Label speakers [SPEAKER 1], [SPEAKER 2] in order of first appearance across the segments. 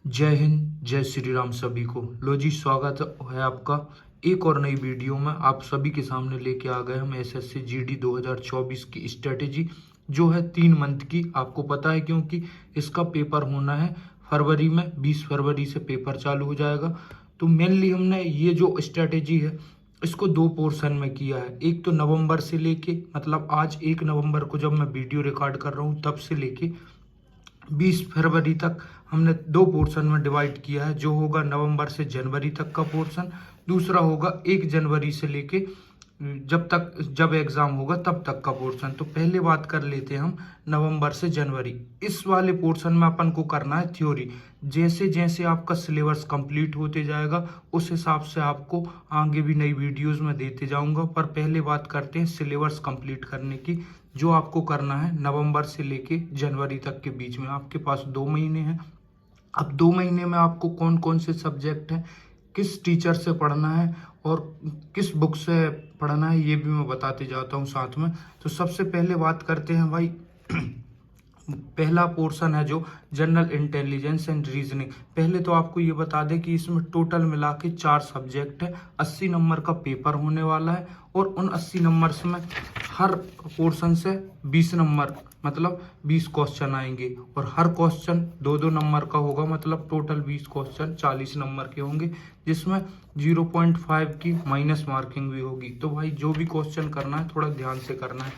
[SPEAKER 1] जय हिंद, जय श्री राम सभी को। लो जी, स्वागत है आपका एक और नई वीडियो में। आप सभी के सामने लेके आ गए हम एसएससी जीडी 2024 की स्ट्रेटेजी, जो है 3 मंथ की। आपको पता है क्योंकि इसका पेपर होना है फरवरी में, 20 फरवरी से पेपर चालू हो जाएगा। तो मेनली हमने ये जो स्ट्रेटेजी है इसको 2 पोर्शन में किया है। एक तो नवंबर से लेके, मतलब आज 1 नवंबर को जब मैं वीडियो रिकॉर्ड कर रहा हूँ तब से लेके 20 फरवरी तक हमने 2 पोर्शन में डिवाइड किया है। जो होगा नवंबर से जनवरी तक का पोर्शन, दूसरा होगा 1 जनवरी से लेके जब एग्जाम होगा तब तक का पोर्शन। तो पहले बात कर लेते हैं हम नवंबर से जनवरी। इस वाले पोर्शन में अपन को करना है थ्योरी। जैसे जैसे आपका सिलेबस कंप्लीट होते जाएगा उस हिसाब से आपको आगे भी नई वीडियोस में देते जाऊंगा। पर पहले बात करते हैं सिलेबस कंप्लीट करने की। जो आपको करना है नवंबर से लेके जनवरी तक के बीच में, आपके पास 2 महीने हैं। अब 2 महीने में आपको कौन कौन से सब्जेक्ट हैं, किस टीचर से पढ़ना है और किस बुक से पढ़ना है, ये भी मैं बताते जाता हूँ साथ में। तो सबसे पहले बात करते हैं भाई पहला पोर्शन है जो जनरल इंटेलिजेंस एंड रीजनिंग। पहले तो आपको ये बता दें कि इसमें टोटल मिला के 4 सब्जेक्ट है। 80 नंबर का पेपर होने वाला है और उन 80 नंबर से में हर पोर्शन से 20 नंबर, मतलब 20 क्वेश्चन आएंगे और हर क्वेश्चन 2-2 नंबर का होगा। मतलब टोटल 20 क्वेश्चन 40 नंबर के होंगे, जिसमें 0.5 की माइनस मार्किंग भी होगी। तो भाई जो भी क्वेश्चन करना है थोड़ा ध्यान से करना है।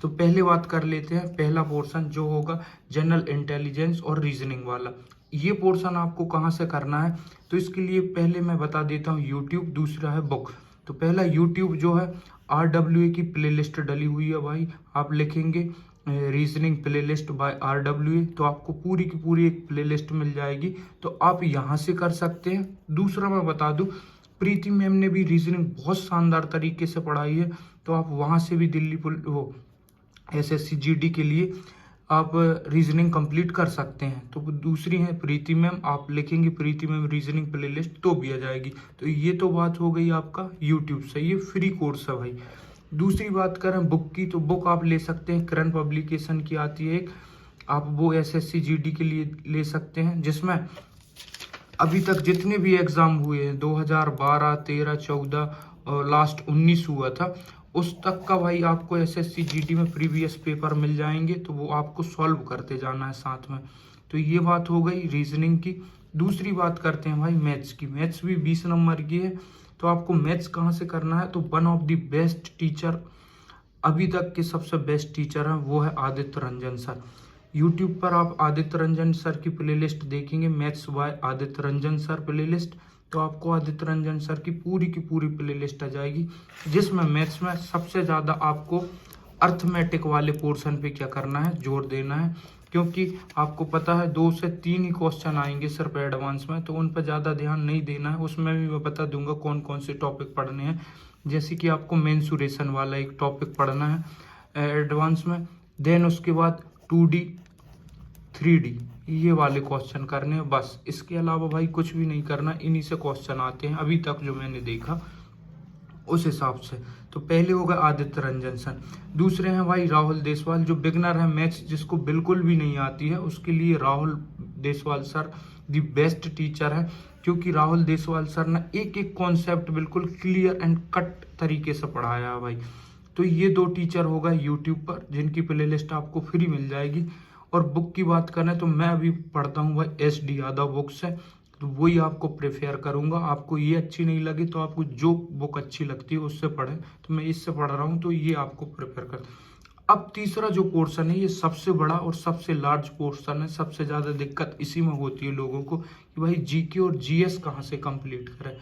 [SPEAKER 1] तो पहले बात कर लेते हैं पहला पोर्शन जो होगा जनरल इंटेलिजेंस और रीजनिंग वाला। ये पोर्शन आपको कहाँ से करना है, तो इसके लिए पहले मैं बता देता हूँ यूट्यूब, दूसरा है बुक। तो पहला यूट्यूब जो है RWA की प्लेलिस्ट डली हुई है भाई। आप लिखेंगे रीजनिंग प्लेलिस्ट बाय RWA तो आपको पूरी की पूरी एक प्लेलिस्ट मिल जाएगी। तो आप यहाँ से कर सकते हैं। दूसरा मैं बता दूं, प्रीति मैम ने भी रीजनिंग बहुत शानदार तरीके से पढ़ाई है, तो आप वहाँ से भी दिल्ली वो एसएससी जीडी के लिए आप रीजनिंग कंप्लीट कर सकते हैं। तो दूसरी है प्रीति मैम, आप लिखेंगे प्रीति मैम रीजनिंग प्लेलिस्ट तो भी आ जाएगी। तो ये तो बात हो गई आपका यूट्यूब से, ये फ्री कोर्स है भाई। दूसरी बात करें बुक की, तो बुक आप ले सकते हैं करंट पब्लिकेशन की आती है एक, आप वो एसएससी जीडी के लिए ले सकते हैं, जिसमें अभी तक जितने भी एग्जाम हुए हैं 2012, 13, 14 और लास्ट 19 हुआ था, उस तक का भाई आपको एसएससी जीडी में प्रीवियस पेपर मिल जाएंगे। तो वो आपको सॉल्व करते जाना है साथ में। तो ये बात हो गई रीजनिंग की। दूसरी बात करते हैं भाई मैथ्स की। मैथ्स भी 20 नंबर की है। तो आपको मैथ्स कहाँ से करना है, तो one of the best teacher, अभी तक के सबसे बेस्ट टीचर हैं, वो है आदित्य रंजन सर। यूट्यूब पर आप आदित्य रंजन सर की प्लेलिस्ट देखेंगे, maths by Aditya Ranjan sir playlist, तो आपको आदित्य रंजन सर की पूरी प्लेलिस्ट आ जाएगी, जिसमें मैथ्स में सबसे ज़्यादा आपको अर्थमेटिक वाले पोर्शन पे क्या करना है, जोर देना है। क्योंकि आपको पता है 2 से 3 ही क्वेश्चन आएंगे सिर्फ एडवांस में, तो उन पर ज़्यादा ध्यान नहीं देना है। उसमें भी मैं बता दूंगा कौन कौन से टॉपिक पढ़ने हैं। जैसे कि आपको मेंसुरेशन वाला एक टॉपिक पढ़ना है एडवांस में, देन उसके बाद 2D 3D ये वाले क्वेश्चन करने हैं बस। इसके अलावा भाई कुछ भी नहीं करना, इन्हीं से क्वेश्चन आते हैं अभी तक जो मैंने देखा उस हिसाब से। तो पहले होगा आदित्य रंजन सर। दूसरे हैं भाई राहुल देसवाल, जो बिगनर है मैथ्स जिसको बिल्कुल भी नहीं आती है, उसके लिए Rahul Deswal sir the best teacher है। क्योंकि राहुल देसवाल सर ने एक एक कॉन्सेप्ट बिल्कुल क्लियर एंड कट तरीके से पढ़ाया है भाई। तो ये 2 टीचर होगा यूट्यूब पर, जिनकी प्लेलिस्ट आपको फ्री मिल जाएगी। और बुक की बात करें तो मैं अभी पढ़ता हूँ भाई SD यादव बुक से, तो वही आपको प्रेफर करूंगा। आपको ये अच्छी नहीं लगी तो आपको जो बुक अच्छी लगती है उससे पढ़ें। तो मैं इससे पढ़ रहा हूँ तो ये आपको प्रेफर कर। अब तीसरा जो पोर्शन है ये सबसे बड़ा और सबसे लार्ज पोर्शन है। सबसे ज़्यादा दिक्कत इसी में होती है लोगों को कि भाई जीके और जीएस कहाँ से कंप्लीट करें।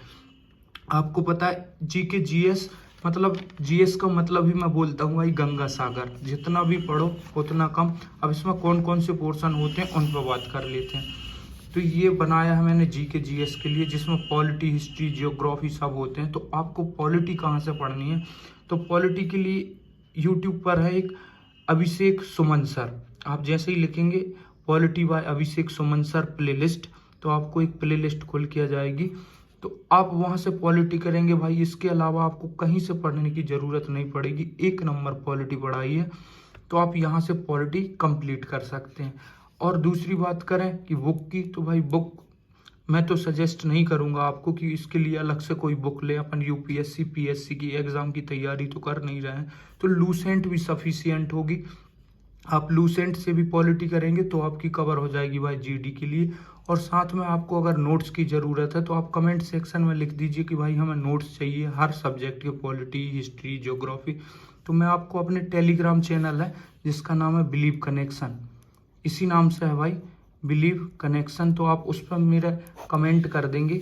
[SPEAKER 1] आपको पता है जीके जीएस मतलब, जीएस का मतलब ही मैं बोलता हूँ भाई गंगा सागर, जितना भी पढ़ो उतना कम। अब इसमें कौन कौन से पोर्शन होते हैं उन पर बात कर लेते हैं। तो ये बनाया है मैंने जीके जीएस के लिए, जिसमें पॉलिटी, हिस्ट्री, जियोग्राफी सब होते हैं। तो आपको पॉलिटी कहाँ से पढ़नी है, तो पॉलिटी के लिए यूट्यूब पर है एक अभिषेक सुमन सर। आप जैसे ही लिखेंगे पॉलिटी बाय अभिषेक सुमन सर प्लेलिस्ट, तो आपको एक प्लेलिस्ट खुल के आ जाएगी। तो आप वहाँ से पॉलिटी करेंगे भाई। इसके अलावा आपको कहीं से पढ़ने की ज़रूरत नहीं पड़ेगी, 1 नंबर पॉलिटी पढ़ाई है। तो आप यहाँ से पॉलिटी कंप्लीट कर सकते हैं। और दूसरी बात करें कि बुक की, तो भाई बुक मैं तो सजेस्ट नहीं करूँगा आपको कि इसके लिए अलग से कोई बुक ले। अपन यूपीएससी पीएससी की एग्ज़ाम की तैयारी तो कर नहीं रहे हैं, तो लूसेंट भी सफिशियंट होगी। आप लूसेंट से भी पॉलिटी करेंगे तो आपकी कवर हो जाएगी भाई जीडी के लिए। और साथ में आपको अगर नोट्स की ज़रूरत है तो आप कमेंट सेक्शन में लिख दीजिए कि भाई हमें नोट्स चाहिए हर सब्जेक्ट के, पॉलिटी, हिस्ट्री, ज्योग्राफी। तो मैं आपको अपने टेलीग्राम चैनल है जिसका नाम है बिलीव कनेक्शन, इसी नाम से है भाई, बिलीव कनेक्शन। तो आप उस पर मेरा कमेंट कर देंगे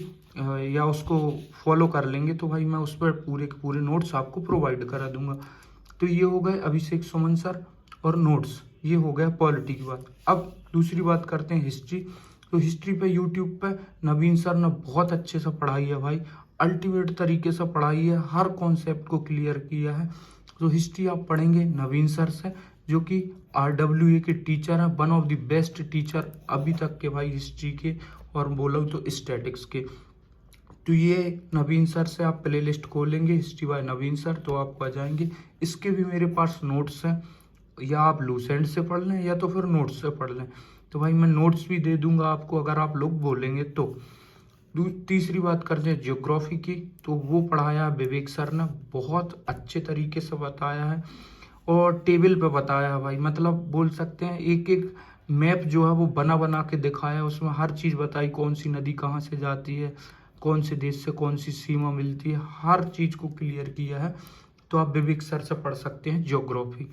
[SPEAKER 1] या उसको फॉलो कर लेंगे तो भाई मैं उस पर पूरे के पूरे नोट्स आपको प्रोवाइड करा दूंगा। तो ये हो गए अभिषेक सुमन सर और नोट्स, ये हो गया पॉलिटी की बात। अब दूसरी बात करते हैं हिस्ट्री। तो हिस्ट्री पे यूट्यूब पे नवीन सर ने बहुत अच्छे से पढ़ाई है भाई, अल्टीमेट तरीके से पढ़ाई है, हर कॉन्सेप्ट को क्लियर किया है। तो हिस्ट्री आप पढ़ेंगे नवीन सर से, जो कि RWA के टीचर हैं, one of the best teacher अभी तक के भाई हिस्ट्री के, और बोलो तो स्टैटिक्स के। तो ये नवीन सर से आप प्ले लिस्ट खोलेंगे हिस्ट्री बाय नवीन सर तो आपको आ जाएंगे। इसके भी मेरे पास नोट्स हैं, या आप लूसेंट से पढ़ लें या तो फिर नोट्स से पढ़ लें। तो भाई मैं नोट्स भी दे दूंगा आपको अगर आप लोग बोलेंगे तो। तीसरी बात करते हैं ज्योग्राफी की, तो वो पढ़ाया विवेक सर ने, बहुत अच्छे तरीके से बताया है और टेबल पे बताया है भाई, मतलब बोल सकते हैं एक एक मैप जो है वो बना बना के दिखाया है, उसमें हर चीज़ बताई, कौन सी नदी कहाँ से जाती है, कौन से देश से कौन सी सीमा मिलती है, हर चीज़ को क्लियर किया है। तो आप विवेक सर से पढ़ सकते हैं ज्योग्राफी।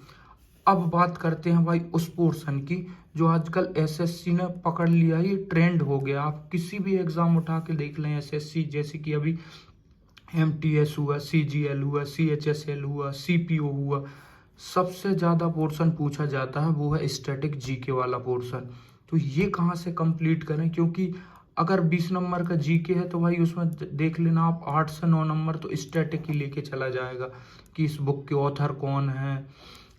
[SPEAKER 1] अब बात करते हैं भाई उस पोर्शन की जो आजकल एसएससी ने पकड़ लिया है, ये ट्रेंड हो गया। आप किसी भी एग्जाम उठा के देख लें एसएससी, जैसे कि अभी MTS हुआ, CGL हुआ, CHSL हुआ, CPO हुआ, सबसे ज़्यादा पोर्शन पूछा जाता है वो है स्टैटिक जीके वाला पोर्शन। तो ये कहाँ से कंप्लीट करें, क्योंकि अगर 20 नंबर का जीके है तो भाई उसमें देख लेना आप 8 से 9 नंबर तो स्टैटिक ही लेके चला जाएगा कि इस बुक के ऑथर कौन है,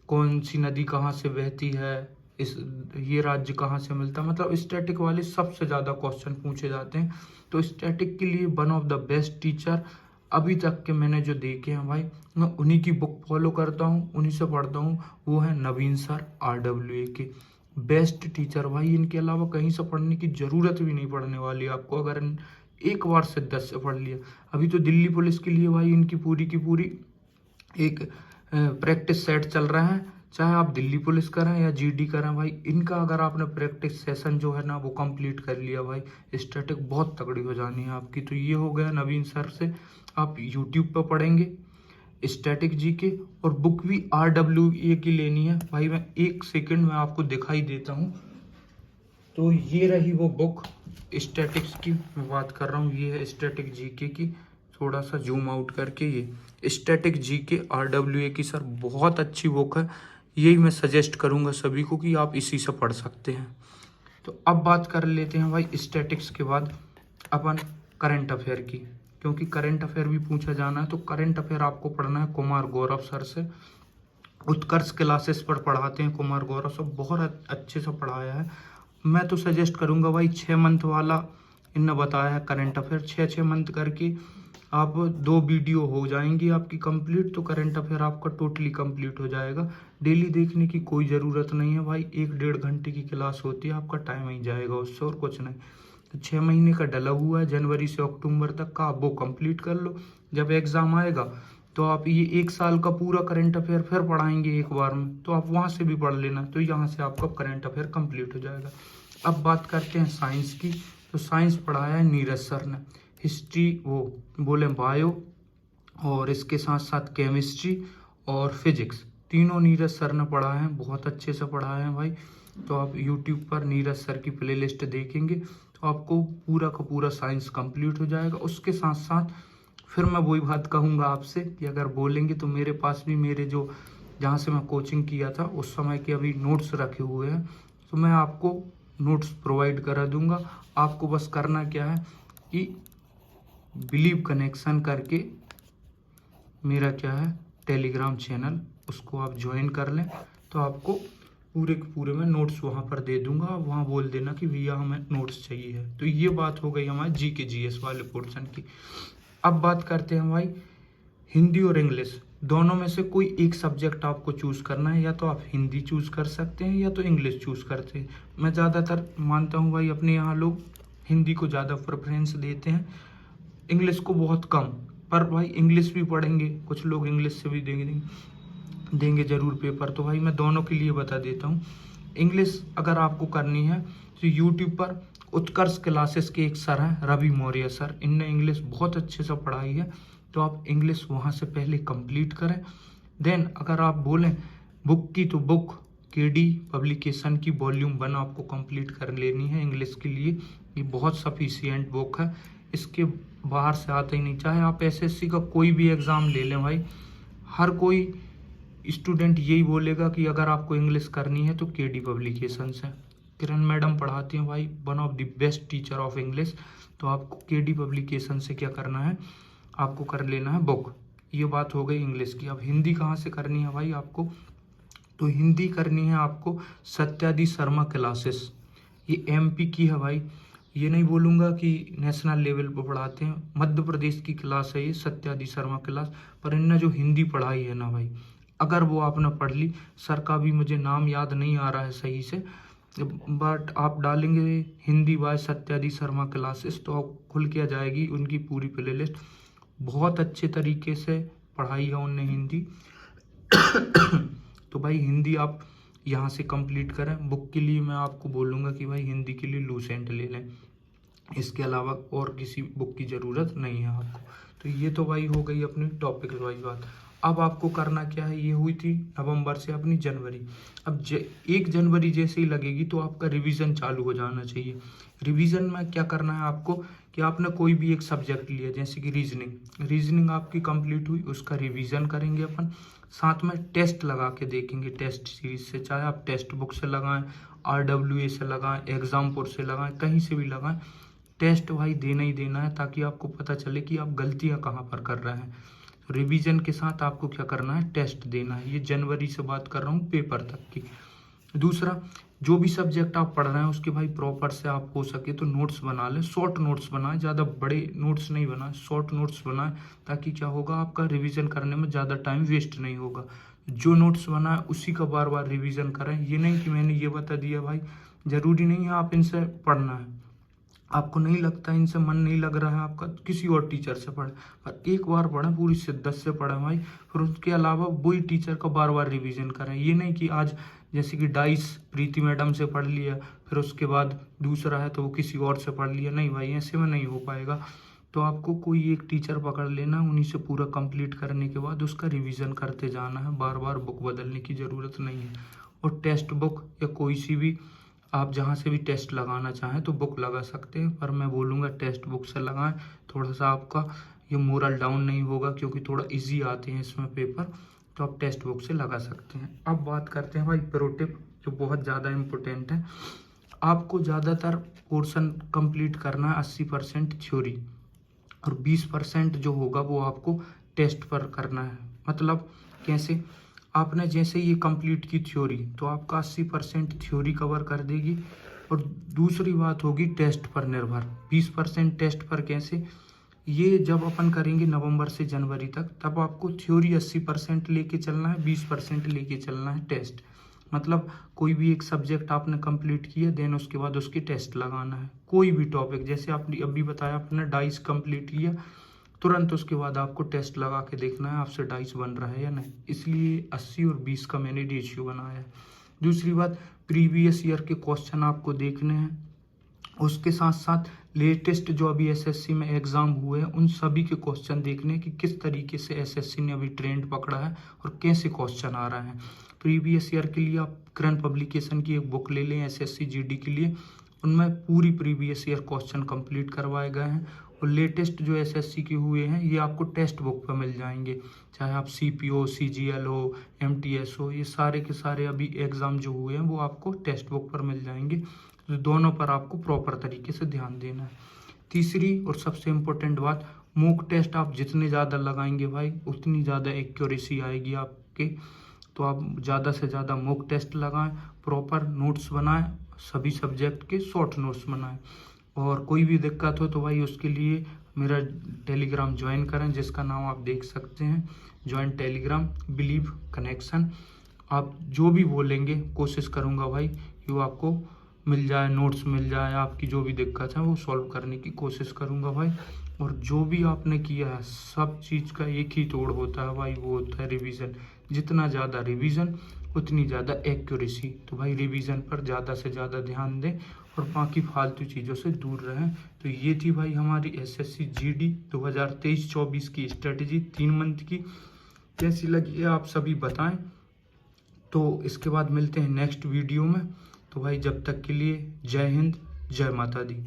[SPEAKER 1] कौन सी नदी कहाँ से बहती है, इस ये राज्य कहाँ से मिलता है, मतलब स्टैटिक वाले सबसे ज़्यादा क्वेश्चन पूछे जाते हैं। तो स्टैटिक के लिए one of the best teacher अभी तक के मैंने जो देखे हैं भाई, मैं उन्हीं की बुक फॉलो करता हूँ, उन्हीं से पढ़ता हूँ, वो है नवीन सर RWA के बेस्ट टीचर भाई। इनके अलावा कहीं से पढ़ने की ज़रूरत भी नहीं पड़ने वाली आपको, अगर एक बार सिद्ध से पढ़ लिया। अभी तो दिल्ली पुलिस के लिए भाई इनकी पूरी की पूरी एक प्रैक्टिस सेट चल रहा है, चाहे आप दिल्ली पुलिस करें या जीडी करें भाई, इनका अगर आपने प्रैक्टिस सेशन जो है ना वो कंप्लीट कर लिया भाई, स्टैटिक बहुत तगड़ी हो जानी है आपकी। तो ये हो गया नवीन सर से, आप यूट्यूब पर पढ़ेंगे स्टैटिक जीके, और बुक भी RWA की लेनी है भाई। मैं एक सेकंड में आपको दिखाई देता हूँ। तो ये रही वो बुक स्टैटिक्स की मैं बात कर रहा हूँ, ये है स्टैटिक जीके की, थोड़ा सा जूम आउट करके, ये स्टैटिक जीके RWA की सर बहुत अच्छी बुक है, यही मैं सजेस्ट करूँगा सभी को कि आप इसी से पढ़ सकते हैं। तो अब बात कर लेते हैं भाई स्टैटिक्स के बाद अपन करंट अफेयर की, क्योंकि करंट अफेयर भी पूछा जाना है। तो करंट अफेयर आपको पढ़ना है कुमार गौरव सर से, उत्कर्ष क्लासेस पर पढ़ाते हैं कुमार गौरव सर, बहुत अच्छे से पढ़ाया है। मैं तो सजेस्ट करूंगा भाई 6 मंथ वाला इनने बताया है करंट अफेयर, 6 मंथ करके आप 2 वीडियो हो जाएंगी आपकी कंप्लीट, तो करंट अफेयर आपका टोटली कंप्लीट हो जाएगा। डेली देखने की कोई ज़रूरत नहीं है भाई, 1-1.5 घंटे की क्लास होती है, आपका टाइम ही जाएगा उससे और कुछ नहीं। तो 6 महीने का डला हुआ है, जनवरी से अक्टूबर तक का, आप वो कंप्लीट कर लो। जब एग्ज़ाम आएगा तो आप ये 1 साल का पूरा करंट अफेयर फिर पढ़ाएंगे एक बार में, तो आप वहाँ से भी पढ़ लेना, तो यहाँ से आपका करंट अफेयर कंप्लीट हो जाएगा। अब बात करते हैं साइंस की। तो साइंस पढ़ाया है नीरज सर ने, हिस्ट्री वो बोले बायो, और इसके साथ साथ केमिस्ट्री और फिजिक्स, तीनों नीरज सर ने पढ़ाए हैं, बहुत अच्छे से पढ़ाए हैं भाई। तो आप यूट्यूब पर नीरज सर की प्लेलिस्ट देखेंगे तो आपको पूरा का पूरा साइंस कंप्लीट हो जाएगा। उसके साथ साथ फिर मैं वही बात कहूँगा आपसे कि अगर बोलेंगे तो मेरे पास भी मेरे जो जहाँ से मैं कोचिंग किया था उस समय के अभी नोट्स रखे हुए हैं, तो मैं आपको नोट्स प्रोवाइड करा दूंगा। आपको बस करना क्या है कि बिलीव कनेक्शन करके मेरा क्या है टेलीग्राम चैनल, उसको आप ज्वाइन कर लें, तो आपको पूरे के पूरे मैं नोट्स वहाँ पर दे दूंगा, वहाँ बोल देना कि भैया हमें नोट्स चाहिए है। तो ये बात हो गई हमारे GK GS वाले पोर्शन की। अब बात करते हैं भाई हिंदी और इंग्लिश, दोनों में से कोई एक सब्जेक्ट आपको चूज़ करना है, या तो आप हिंदी चूज़ कर सकते हैं या तो इंग्लिश चूज़ करते हैं। मैं ज़्यादातर मानता हूँ भाई अपने यहाँ लोग हिंदी को ज़्यादा प्रेफरेंस देते हैं, इंग्लिश को बहुत कम। पर भाई इंग्लिश भी पढ़ेंगे, कुछ लोग इंग्लिश से भी देंगे ज़रूर पेपर। तो भाई मैं दोनों के लिए बता देता हूँ। इंग्लिश अगर आपको करनी है तो यूट्यूब पर उत्कर्ष क्लासेस के एक सर हैं, रवि मौर्य सर, इनने इंग्लिश बहुत अच्छे से पढ़ाई है, तो आप इंग्लिश वहाँ से पहले कंप्लीट करें। देन अगर आप बोलें बुक की, तो बुक केडी पब्लिकेशन की वॉल्यूम 1 आपको कंप्लीट कर लेनी है इंग्लिश के लिए। ये बहुत सफिशियंट बुक है, इसके बाहर से आता ही नहीं। चाहे आप एसएससी का कोई भी एग्ज़ाम ले लें भाई, हर कोई स्टूडेंट यही बोलेगा कि अगर आपको इंग्लिश करनी है तो केडी पब्लिकेशन से। किरण मैडम पढ़ाती हैं भाई, one of the best teacher of English. तो आपको केडी पब्लिकेशन से क्या करना है, आपको कर लेना है बुक। ये बात हो गई इंग्लिश की। अब हिंदी कहाँ से करनी है भाई आपको, तो हिंदी करनी है आपको सत्यादि शर्मा क्लासेस। ये एमपी की है भाई, ये नहीं बोलूँगा कि नेशनल लेवल पर पढ़ाते हैं, मध्य प्रदेश की क्लास है ये सत्यादि शर्मा क्लास। पर इनने जो हिंदी पढ़ाई है ना भाई, अगर वो आपने पढ़ ली, सर का भी मुझे नाम याद नहीं आ रहा है सही से, बट आप डालेंगे हिंदी बाय सत्यादि शर्मा क्लासेस तो आप खुल के आ जाएगी उनकी पूरी प्लेलिस्ट। बहुत अच्छे तरीके से पढ़ाई है उनने हिंदी। तो भाई हिंदी आप यहाँ से कंप्लीट करें। बुक के लिए मैं आपको बोलूँगा कि भाई हिंदी के लिए लूसेंट ले लें, इसके अलावा और किसी बुक की ज़रूरत नहीं है आपको। तो ये तो भाई हो गई अपनी टॉपिक वाइज बात। अब आपको करना क्या है, ये हुई थी नवंबर से अपनी जनवरी। अब 1 जनवरी जैसे ही लगेगी तो आपका रिवीजन चालू हो जाना चाहिए। रिवीजन में क्या करना है आपको कि आपने कोई भी एक सब्जेक्ट लिया, जैसे कि रीजनिंग आपकी कंप्लीट हुई, उसका रिवीजन करेंगे अपन। साथ में टेस्ट लगा के देखेंगे टेस्ट सीरीज से, चाहे आप टेस्ट बुक से लगाएं, RWA से लगाएं, एग्जामपुर से लगाएं, कहीं से भी लगाएं। टेस्ट भाई देना ही देना है, ताकि आपको पता चले कि आप गलतियां कहाँ पर कर रहे हैं। रिवीजन के साथ आपको क्या करना है, टेस्ट देना है। ये जनवरी से बात कर रहा हूँ पेपर तक की। दूसरा, जो भी सब्जेक्ट आप पढ़ रहे हैं उसके भाई प्रॉपर से आप हो सके तो नोट्स बना लें, शॉर्ट नोट्स बनाएं, ज़्यादा बड़े नोट्स नहीं बनाएं, शॉर्ट नोट्स बनाएं, ताकि क्या होगा आपका रिवीजन करने में ज़्यादा टाइम वेस्ट नहीं होगा। जो नोट्स बनाए उसी का बार बार रिवीजन करें। ये नहीं कि मैंने ये बता दिया भाई, ज़रूरी नहीं है आप इनसे पढ़ना है, आपको नहीं लगता इनसे मन नहीं लग रहा है आपका, तो किसी और टीचर से पढ़ें, पर एक बार पढ़ें, पूरी शिद्दत से पढ़ें भाई। फिर उसके अलावा वही टीचर का बार बार रिवीजन करें। ये नहीं कि आज जैसे कि डाइस प्रीति मैडम से पढ़ लिया, फिर उसके बाद दूसरा है तो वो किसी और से पढ़ लिया, नहीं भाई ऐसे में नहीं हो पाएगा। तो आपको कोई एक टीचर पकड़ लेना, उन्हीं से पूरा कंप्लीट करने के बाद उसका रिवीजन करते जाना है, बार बार बुक बदलने की ज़रूरत नहीं है। और टेक्स्ट बुक या कोई सी भी आप जहाँ से भी टेस्ट लगाना चाहें तो बुक लगा सकते हैं, पर मैं बोलूँगा टेक्स्ट बुक से लगाएं, थोड़ा सा आपका ये मोरल डाउन नहीं होगा, क्योंकि थोड़ा इजी आते हैं इसमें पेपर, तो आप टेक्स्ट बुक से लगा सकते हैं। अब बात करते हैं भाई प्रो टिप, जो बहुत ज़्यादा इम्पोर्टेंट है। आपको ज़्यादातर पोर्शन कंप्लीट करना है 80% थ्योरी, और 20% जो होगा वो आपको टेस्ट पर करना है। मतलब कैसे, आपने जैसे ये कंप्लीट की थ्योरी तो आपका 80% थ्योरी कवर कर देगी, और दूसरी बात होगी टेस्ट पर निर्भर। 20% टेस्ट पर कैसे, ये जब अपन करेंगे नवंबर से जनवरी तक, तब आपको थ्योरी 80% लेके चलना है, 20% लेके चलना है टेस्ट। मतलब कोई भी एक सब्जेक्ट आपने कंप्लीट किया, देन उसके बाद उसके टेस्ट लगाना है। कोई भी टॉपिक, जैसे आपने अभी बताया आपने डाइस कंप्लीट किया, तुरंत उसके बाद आपको टेस्ट लगा के देखना है आपसे डाइस बन रहा है या नहीं। इसलिए 80 और 20 का मैंने रेशियो बनाया है। दूसरी बात, प्रीवियस ईयर के क्वेश्चन आपको देखने हैं, उसके साथ साथ लेटेस्ट जो अभी एसएससी में एग्जाम हुए हैं उन सभी के क्वेश्चन देखने कि किस तरीके से एसएससी ने अभी ट्रेंड पकड़ा है और कैसे क्वेश्चन आ रहे हैं। प्रीवियस ईयर के लिए आप करंट पब्लिकेशन की एक बुक ले लें एसएससी जीडी के लिए, उनमें पूरी प्रीवियस ईयर क्वेश्चन कंप्लीट करवाए गए हैं, और लेटेस्ट जो एसएससी के हुए हैं ये आपको टेक्स्ट बुक पर मिल जाएंगे। चाहे आप सीपीओ, सीजीएल हो, एमटीएस हो, ये सारे के सारे अभी एग्ज़ाम जो हुए हैं वो आपको टेक्स्ट बुक पर मिल जाएंगे। तो दोनों पर आपको प्रॉपर तरीके से ध्यान देना है। तीसरी और सबसे इम्पोर्टेंट बात, मॉक टेस्ट आप जितने ज़्यादा लगाएंगे भाई उतनी ज़्यादा एक्यूरेसी आएगी आपके। तो आप ज़्यादा से ज़्यादा मॉक टेस्ट लगाएं, प्रॉपर नोट्स बनाएं, सभी सब्जेक्ट के शॉर्ट नोट्स बनाएं। और कोई भी दिक्कत हो तो भाई उसके लिए मेरा टेलीग्राम ज्वाइन करें, जिसका नाम आप देख सकते हैं, ज्वाइन टेलीग्राम बिलीव कनेक्शन। आप जो भी बोलेंगे कोशिश करूँगा भाई कि वो आपको मिल जाए, नोट्स मिल जाए, आपकी जो भी दिक्कत है वो सॉल्व करने की कोशिश करूँगा भाई। और जो भी आपने किया है सब चीज़ का एक ही तोड़ होता है भाई, वो होता है रिवीजन। जितना ज़्यादा रिवीजन उतनी ज़्यादा एक्यूरेसी। तो भाई रिवीजन पर ज़्यादा से ज़्यादा ध्यान दें और बाकी फालतू चीज़ों से दूर रहें। तो ये थी भाई हमारी एसएससी जीडी 2023-24 की स्ट्रेटेजी 3 मंथ की। कैसी लगी है आप सभी बताएं। तो इसके बाद मिलते हैं नेक्स्ट वीडियो में। तो भाई जब तक के लिए जय हिंद, जय माता दी।